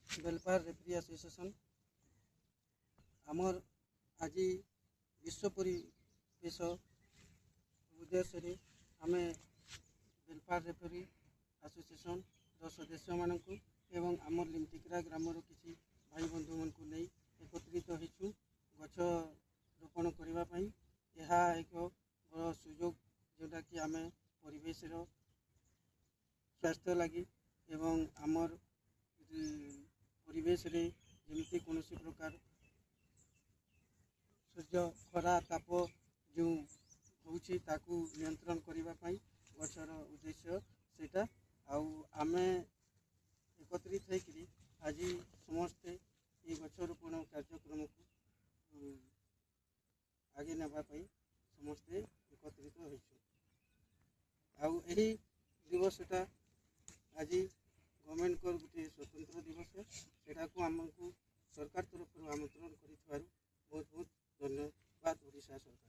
Welfare referee association आमर आज विश्व परिवेश उद्देश्य आम वेलफेयर रेफरी एसोसिएशन सदस्य मानक एवं आमर लिमटिकरा ग्रामर किसी भाई बंधु मन को नहीं एकत्रित होइछु गछ रोपण करने यह एक बड़ सुजोग जोटा कि आम परिवेश स्वास्थ्य लगी एवं आमर परिवेश रे जमीती कौन प्रकार सूर्य खरा ताप जो होची ताकू नियंत्रण करने गचर उद्देश्य सेटा आम एकत्रित होकर आज समस्ते ये गछ रोपण कार्यक्रम को आगे नापी समस्ते एकत्रित होइछु यही दिवसटा आज गवर्नमेंट को गोटे स्वतंत्र दिवस सेटा को आमको सरकार तरफ आमंत्रण कर बहुत बहुत धन्यवाद ओडिशा सरकार।